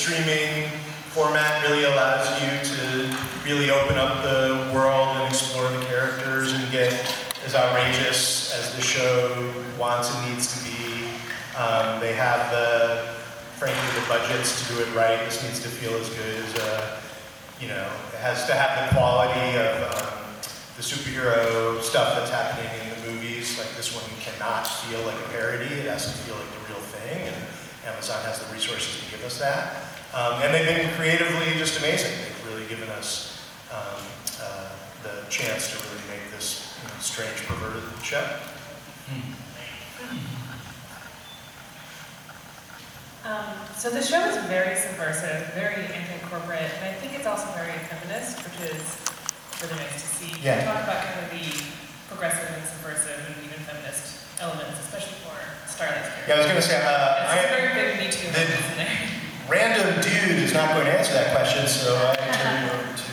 streaming format really allows you to really open up the world and explore the characters and get as outrageous as the show wants and needs to be. They have frankly, the budgets to do it right. This needs to feel as good as it has to have the quality of the superhero stuff that's happening in the movies. Like this one cannot feel like a parody. It has to feel like the real thing, and Amazon has the resources to give us that. And they've been creatively just amazing. They've really given us the chance to really make this strange, perverted show. So the show is very subversive, very anti-corporate, and I think it's also very feminist, which is really nice to see. Yeah. You talk about kind of the progressive and subversive and even feminist elements, especially for Starlight's character. Yeah, I was going to say, it's a very big Me Too moments in there. Random dude is not going to answer that question, so I turn it over to.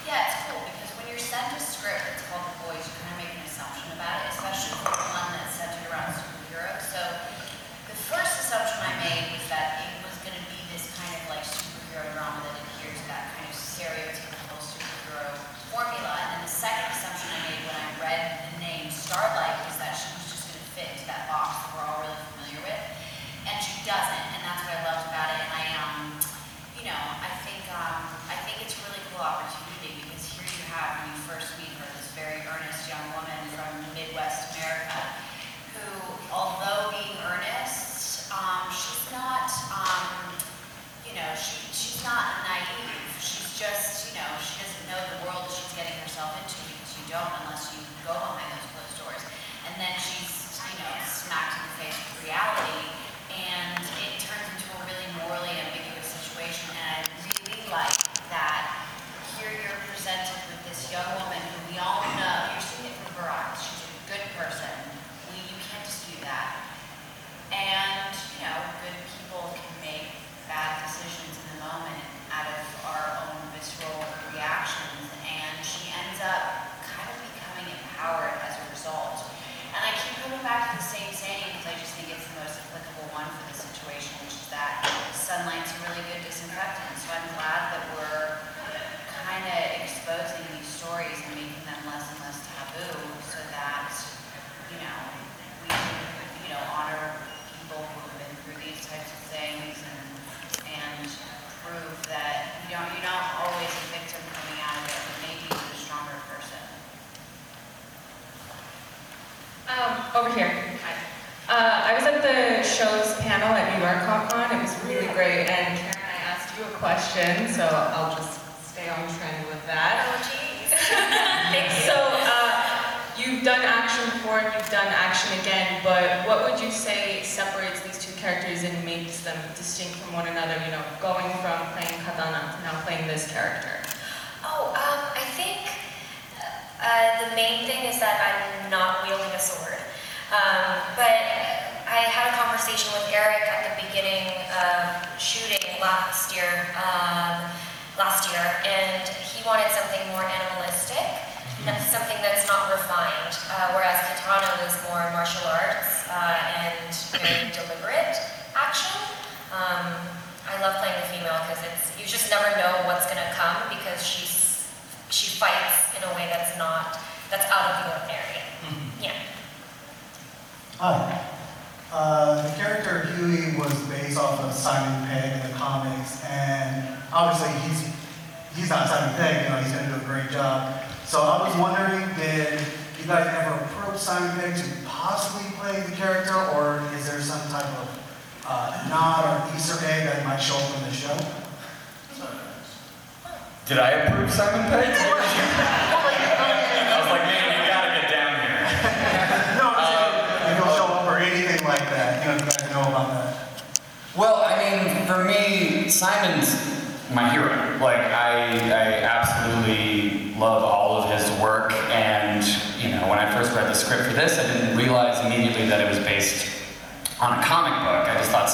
Yeah, it's cool because when you're sent a script that's called The Boys, you kind of make an assumption about it, especially for one that's centered around superheroes. So the first assumption I made was that it was going to be this kind of like superhero drama that adheres to that kind of stereotypical superhero formula. And then the second assumption I made when I read the name Starlight was that she was just going to fit into that box that we're all really familiar with. And she doesn't, and that's what I loved about it. And I think it's a really cool opportunity because here you have, when you first meet her, this very earnest young woman from Midwest America who, although being earnest, she's not, she's not naive. She's just, she doesn't know the world that she's getting herself into because you don't unless you go behind those closed doors. And then she's, smacked in the face with reality. And it turns into a really morally ambiguous situation, and I really like that here you're presented with this young woman who we all know, you're seeing it from her eyes, she's a good person, you can't dispute that. And, good people can make bad decisions in the moment out of our own visceral reactions, and she ends up kind of becoming empowered as a result. And I keep coming back to the same saying because I just think it's the most applicable one for the situation, which is that sunlight's a really good disinfectant. So I'm glad that we're kind of exposing these stories and making them less and less taboo so that, we can, honor people who have been through these types of things and prove that, you're not always a victim coming out of it, but maybe you're a stronger person. Over here. Hi. I was at the show's panel at New York Comic Con. It was really great. And Karen, I asked you a question, so I'll just stay on trend with that. Oh, geez. So, you've done action before, and you've done action again, but what would you say separates these two characters and makes them distinct from one another, going from playing Katana to now playing this character? I think the main thing is that I'm not wielding a sword. But I had a conversation with Eric at the beginning of shooting last year, and he wanted something more animalistic, something that's not refined, whereas Katana was more martial arts and very deliberate action. I love playing the female because you just never know what's going to come because she fights in a way that's out of the ordinary. Yeah. Hi. The character Huey was based off of Simon Pegg in the comics, and obviously he's not Simon Pegg, he's going to do a great job. So I was wondering, did you guys ever approach Simon Pegg to possibly play the character, or is there some type of nod or Easter egg that might show up in the show? Did I approve Simon Pegg? I was like, man, you gotta get down here. No, if he'll show up or anything like that, you guys know about that. Well, I mean, for me, Simon's my hero. Like, I absolutely love all of his work, and, when I first read the script for this, I didn't realize immediately that it was based on a comic book. I just thought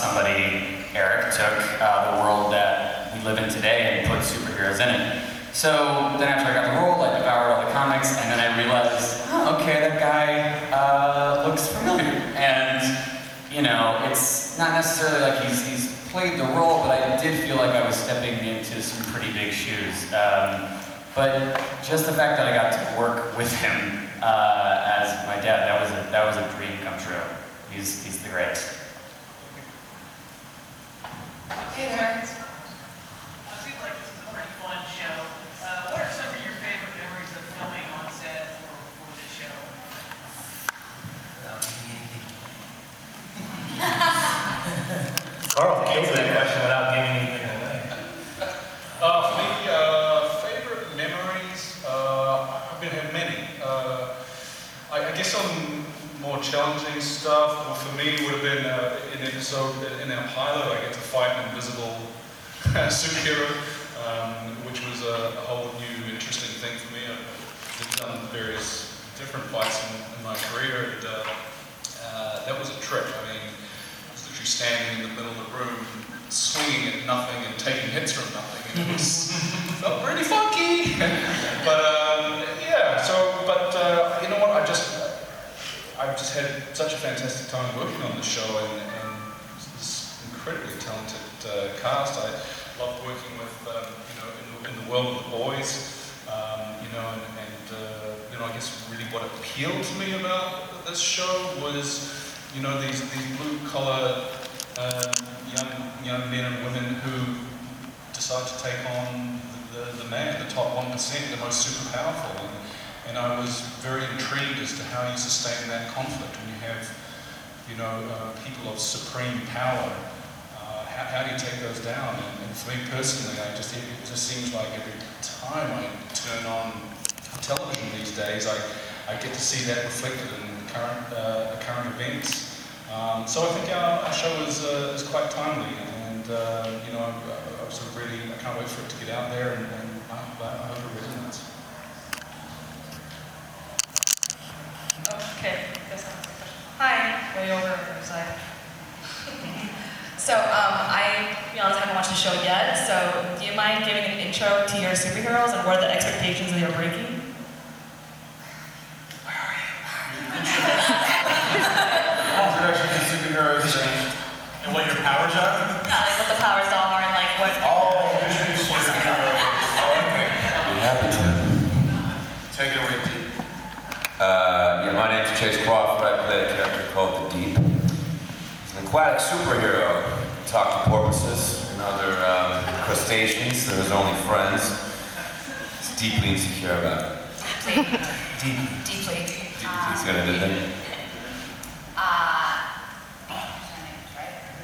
Eric took the world that we live in today and put superheroes in it. So then after I got the role, I devoured all the comics, and then I realized, okay, that guy looks familiar. And, it's not necessarily like he's played the role, but I did feel like I was stepping into some pretty big shoes. But just the fact that I got to work with him as my dad, that was a dream come true. He's the greatest. Hey there. I feel like this is a pretty fun show. What are some of your favorite memories of filming on set for this show? Carl killed that question without giving anything away. For me, favorite memories, I've been had many. I guess on more challenging stuff, well, for me would have been an episode in our pilot. I get to fight an invisible superhero, which was a whole new interesting thing for me. I've done various different fights in my career, and that was a trip. I mean, I was literally standing in the middle of the room, swinging at nothing and taking hits from nothing, and it was felt pretty funky. But yeah, you know what? I've just had such a fantastic time working on the show, and this incredibly talented cast. I loved working with in the world of the boys. I guess really what appealed to me about this show was, these blue-collar young men and women who decide to take on the top 1%, the most super powerful. And I was very intrigued as to how you sustain that conflict when you have, people of supreme power. How do you take those down? And for me personally, it just seems like every time I turn on television these days, I get to see that reflected in current events. So I think our show is quite timely, and I'm sort of really, I can't wait for it to get out there, and I hope it resonates. Okay, this one's a question. Hi, way over on the side. So, I, to be honest, haven't watched the show yet, so do you mind giving an intro to your superheroes and what are the expectations that you're breaking? Introduction to superheroes and what your powers are? Like what the powers are and like what... Introduce superheroes. Okay. I'm happy to. Take it away, Deep. My name's Chase Crawford. I play a character called the Deep. He's an aquatic superhero. He talks to porpoises and other crustaceans. They're his only friends. He's deeply insecure about it. Deeply. He's gonna do that.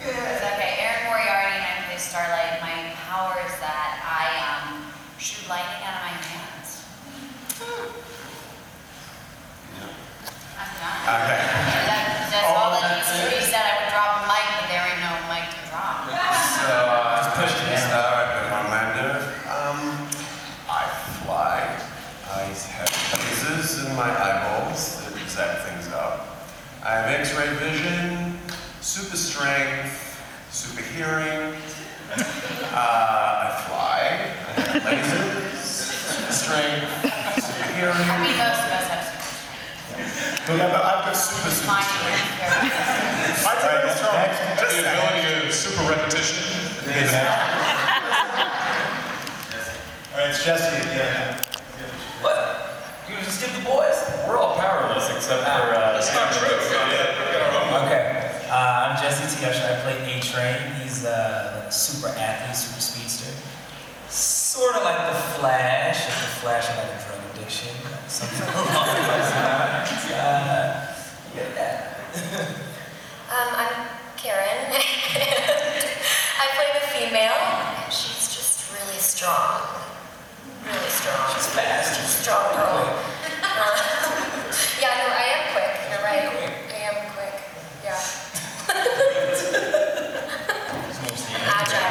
Okay, Erin Moriarty and I play Starlight. My power is that I shoot lightning out of my hands. I'm done. Okay. That's all that needs to be said. I would drop a mic, but there ain't no mic to drop. So, just push it down. Alright, my Amanda. I fly. I have lasers in my eyeballs that zap things up. I have X-ray vision, super strength, super hearing. I fly. I have lasers, super strength, super hearing. I mean, most of us have I've got super mine. strength. I think that's strong. Just the ability of super repetition. All right, it's Jesse again. What? You just skip the boys? We're all powerless except for. That's not true. Okay. I'm Jesse Tiesha. I play A-Train. He's a super athlete, super speedster. Sort of like the Flash. If the Flash had like a drug addiction. Something along those lines. Yeah. I'm Karen. I play the female. She's just really strong. Really strong. She's fast. She's a strong girl. Yeah, no, I am quick. You're right. I am quick. Yeah. Agile.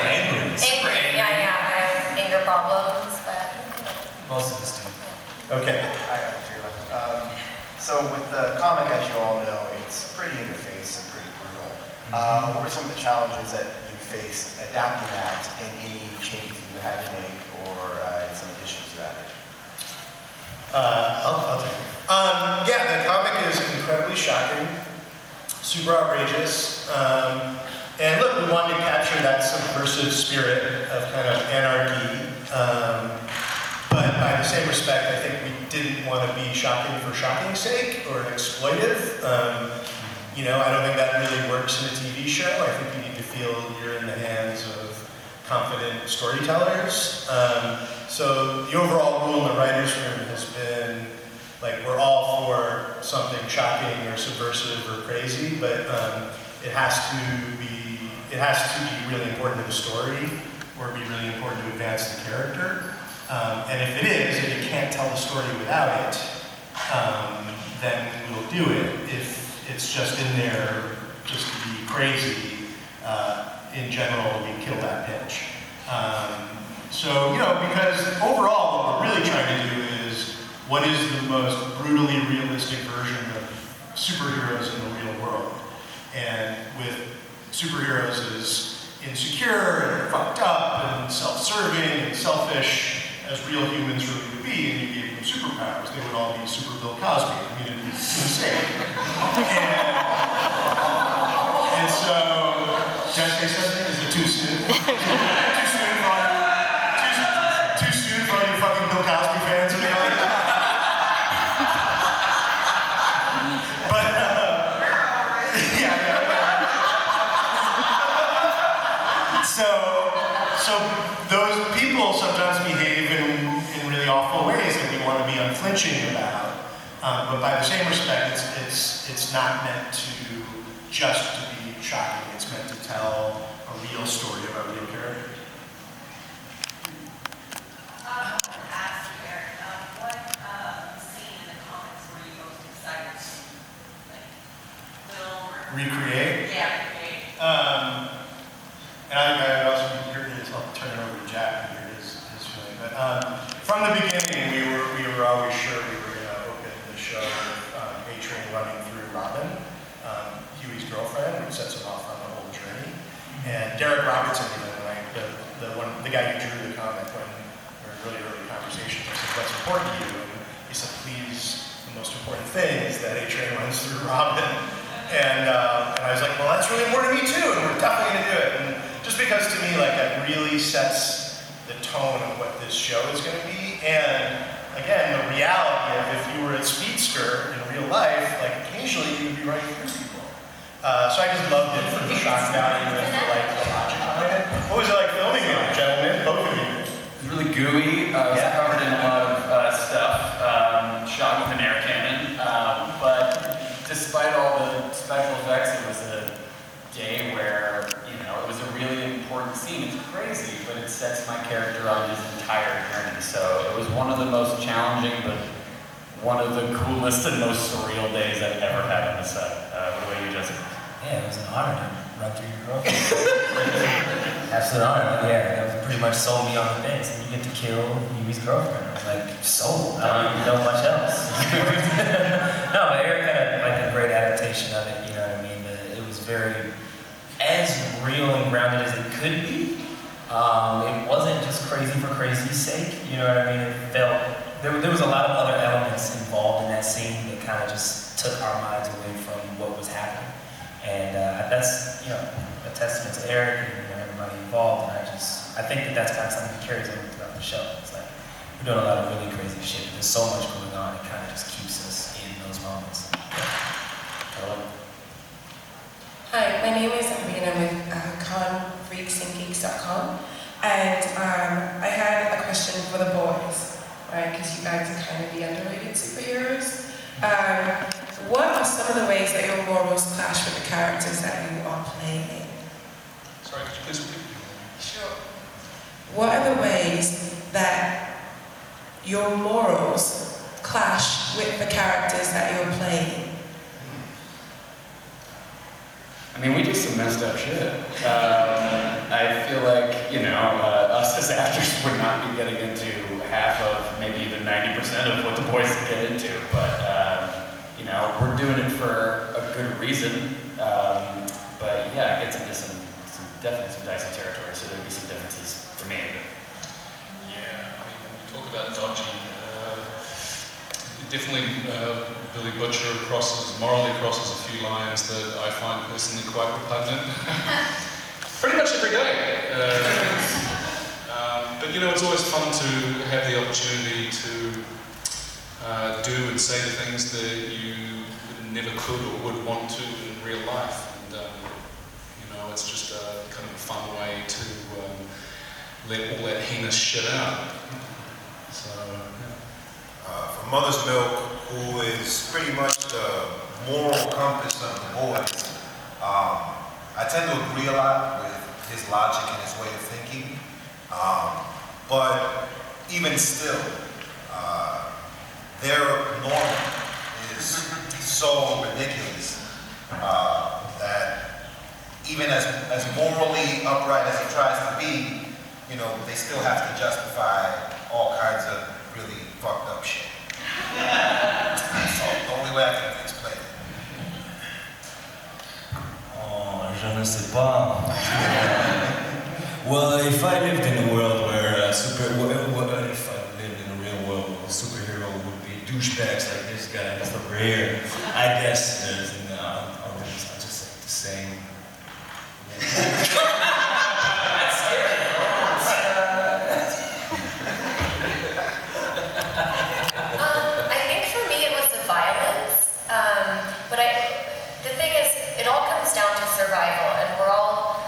Angry. Super Angry. angry. Yeah. I have anger problems, but Most of us do. Okay. So with the comic, as you all know, it's pretty in your face and pretty brutal. What were some of the challenges that you faced adapting that, and any changes you had to make, or some additions you added? I'll take it. Yeah, the comic is incredibly shocking, super outrageous. And look, we wanted to capture that subversive spirit of kind of anarchy. But by the same respect, I think we didn't want to be shocking for shocking's sake or exploitive. You know, I don't think that really works in a TV show. I think you need to feel you're in the hands of confident storytellers. So the overall rule in the writers' room has been, like, we're all for something shocking or subversive or crazy, but it has to be really important to the story or be really important to advance the character. And if it is, if you can't tell the story without it, then we'll do it. If it's just in there just to be crazy, in general, we kill that pitch. So, you know, because overall what we're really trying to do is, what is the most brutally realistic version of superheroes in the real world? And with superheroes as insecure and fucked up and self-serving and selfish as real humans really would be, and you gave them superpowers, they would all be super Bill Cosby. I mean, it'd be insane. And so, did I say something? Is it too soon? Too soon for all you fucking Bill Cosby fans in the audience? But, So those people sometimes behave in really awful ways that we want to be unflinching about. But by the same respect, it's not meant to just to be shocking. It's meant to tell a real story about real characters. Ask you, Eric, what scene in the comics were you most excited to, like, film or? Recreate? Yeah, recreate. And I also hear his, I'll turn it over to Jack to hear his feeling. But from the beginning, we were always sure we were going to open the show with A-Train running through Robin, Huey's girlfriend, which sets him off on the whole journey. And Derek Robertson, even, like the guy who drew the comic, when we were in really early conversations, I said, "What's important to you?" And he said, "Please, the most important thing is that A-Train runs through Robin." And I was like, well, that's really important to me too, and we're definitely going to do it. And just because to me, like, that really sets the tone of what this show is going to be. And again, the reality of if you were a speedster in real life, like, occasionally you would be running through people. So I just loved it for the shock value and for, like, the logic behind it. What was it like filming it, gentlemen? Both of you. It was really gooey. It was covered in a lot of stuff. Shot with an air cannon. But despite all the special effects, it was a day where, you know, it was a really important scene. It's crazy, but it sets my character on his entire journey. So it was one of the most challenging, but one of the coolest and most surreal days I've ever had on the set. What about you, Jessica? Yeah, it was an honor to run through your girlfriend. Absolute honor. Yeah, that was pretty much sold me on the things. And you get to kill Huey's girlfriend. I was like, sold. I don't even know much else. No, but Eric had a great adaptation of it. You know what I mean? It was very as real and grounded as it could be. It wasn't just crazy for crazy's sake. You know what I mean? It felt there was a lot of other elements involved in that scene that kind of just took our minds away from what was happening. And that's, you know, a testament to Eric and, you know, everybody involved. And I think that's kind of something that carries over throughout the show. It's like we're doing a lot of really crazy shit. There's so much going on. It kind of just keeps us in those moments. Hi, my name is Irene. I'm with confreaksandgeeks.com. And I had a question for the boys, right? Because you guys are kind of the underrated superheroes. What are some of the ways that your morals clash with the characters that you are playing? Sorry, could you please repeat? Sure. What are the ways that your morals clash with the characters that you're playing? I mean, we do some messed up shit. I feel like, you know, us as actors would not be getting into half of, maybe even 90% of what the boys get into, but, you know, we're doing it for a good reason. But yeah, it gets into definitely some dicey territory, so there'd be some differences for me. Yeah, I mean, when you talk about dodgy, definitely Billy Butcher morally crosses a few lines that I find personally quite repugnant. Pretty much every day. But you know, it's always fun to have the opportunity to do and say the things that you never could or would want to in real life. And you know, it's just kind of a fun way to let all that heinous shit out. So, yeah. For Mother's Milk, who is pretty much the moral compass of the boys, I tend to agree a lot with his logic and his way of thinking. But even still, their norm is so ridiculous that even as morally upright as he tries to be, you know, they still have to justify all kinds of really fucked up shit. That's the only way I can explain it. Oh, je ne sais pas. Well, if I lived in a world where if I lived in a real world where a superhero would be douchebags like this guy that's over here, I guess there's I'll just say the same. That's scary. I think for me it was the violence, but the thing is, it all comes down to survival, and we're all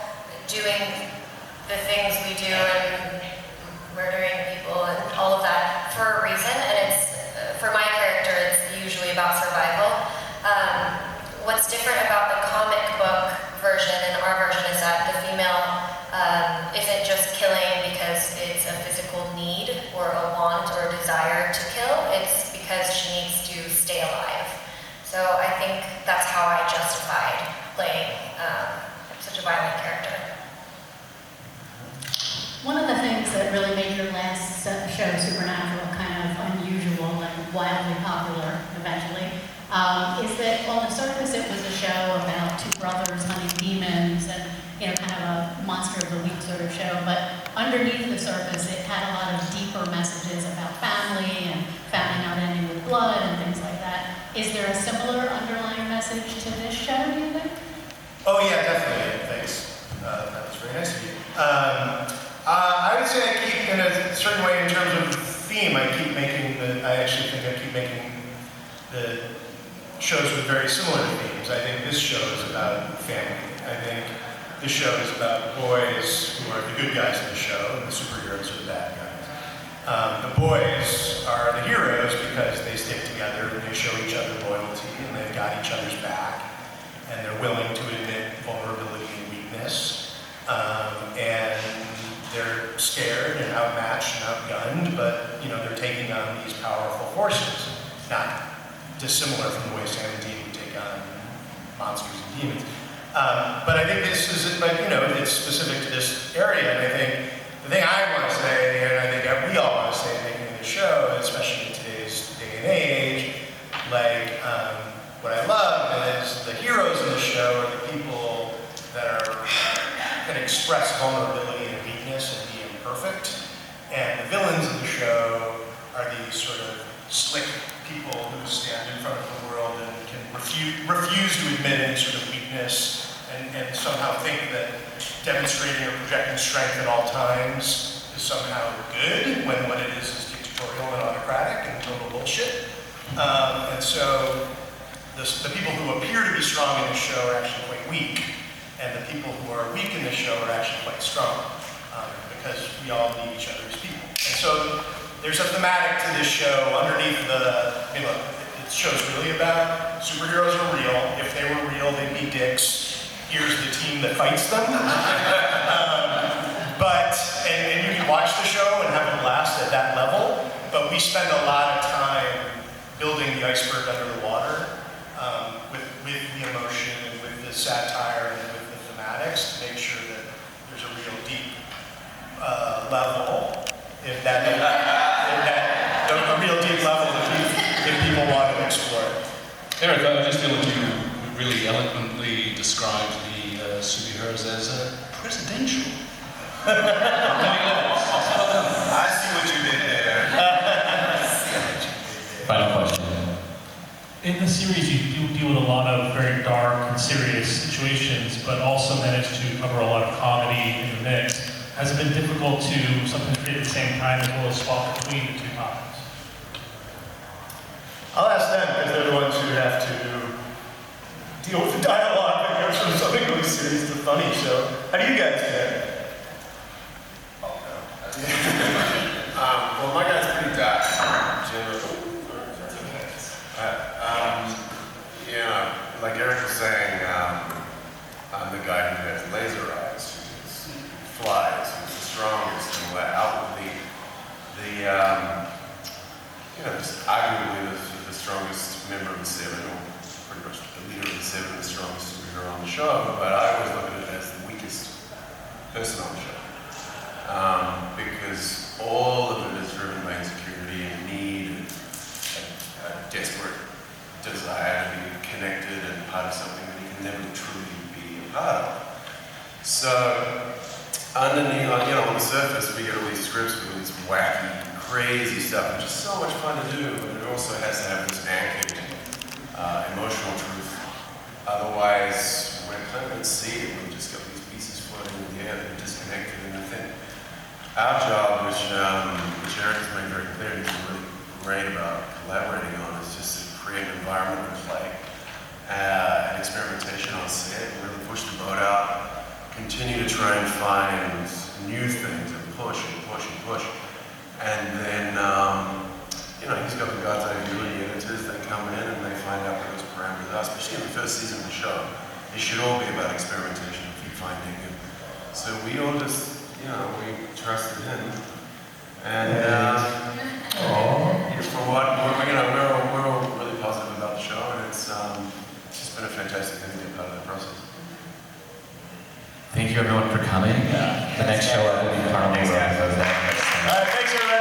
doing the things we do and murdering people and all of that for a reason, and it's, for my character, it's usually about survival. What's different about the comic book version and our version is that the female isn't just killing because it's a physical need or a want or a desire to kill, it's because she needs to stay alive. So I think that's how I justified playing such a violent character. One of the things that really made your last show, Supernatural, kind of unusual and wildly popular eventually, is that on the surface it was a show about two brothers hunting demons and, you know, kind of a monster of the week sort of show, but underneath the surface it had a lot of deeper messages about family and family not ending with blood and things like that. Is there a similar underlying message to this show, do you think? Oh yeah, definitely. Thanks. That was very nice of you. I would say I keep, in a certain way, in terms of theme, I actually think I keep making the shows with very similar themes. I think this show is about family. I think this show is about boys who are the good guys in the show, and the superheroes are the bad guys. The boys are the heroes because they stick together and they show each other loyalty and they've got each other's back and they're willing to admit vulnerability and weakness. And they're scared and outmatched and outgunned, but you know, they're taking on these powerful forces, not dissimilar from the way Sam and Dean would take on monsters and demons. But I think this is, but you know, it's specific to this area, and I think the thing I want to say, and I think we all want to say making the show, especially in today's day and age, like, what I love is the heroes in the show are the people that can express vulnerability and weakness and be imperfect, and the villains of the show are these sort of slick people who stand in front of the world and can refuse to admit any sort of weakness and somehow think that demonstrating or projecting strength at all times is somehow good, when what it is dictatorial and autocratic and total bullshit. And so the people who appear to be strong in the show are actually quite weak, and the people who are weak in the show are actually quite strong, because we all need each other as people. And so there's a thematic to this show underneath I mean, look, the show's really about superheroes are real. If they were real, they'd be dicks. Here's the team that fights them. And you can watch the show and have a blast at that level, but we spend a lot of time building the iceberg under the water, with the emotion and with the satire and with the thematics to make sure that there's a real deep level, a real deep level if people want to explore it. Eric, I just feel that you really eloquently described the superheroes as presidential. I see what you did there. Final question. In the series, you do deal with a lot of very dark and serious situations, but also manage to cover a lot of comedy in the mix. Has it been difficult to sometimes create at the same time as well as swap between the two topics? I'll ask them because they're the ones who have to deal with the dialogue that goes from something really serious to funny. So, how do you guys do it? Well, my guy's pretty dark. Yeah, like Eric was saying, I'm the guy who has laser eyes, who flies, who's the strongest, and outwardly, just arguably the strongest member of the Seven, or pretty much the leader of the Seven, the strongest superhero on the show, but I always look at it as the weakest person on the show. Because all of it is driven by insecurity and need, a desperate desire to be connected and part of something that you can never truly be a part of. So, underneath, on the surface, we get all these scripts with all this wacky, crazy stuff, which is so much fun to do, but it also has to have this anchored, emotional truth. Otherwise, we're kind of at sea, and we've just got these pieces floating in the air that are disconnected, and I think our job, which Eric has made very clear, and he's really great about collaborating on, is just to create an environment of play and experimentation on set, and really push the boat out, continue to try and find new things and push and push and push. And then, he's got the God's eye view and the editors, they come in and they find out what those parameters are, especially in the first season of the show. It should all be about experimentation and keep finding it. So we all just, we trusted him. And for what, we're all really positive about the show, and it's just been a fantastic thing to be a part of that process. Thank you everyone for coming. The next show I will be part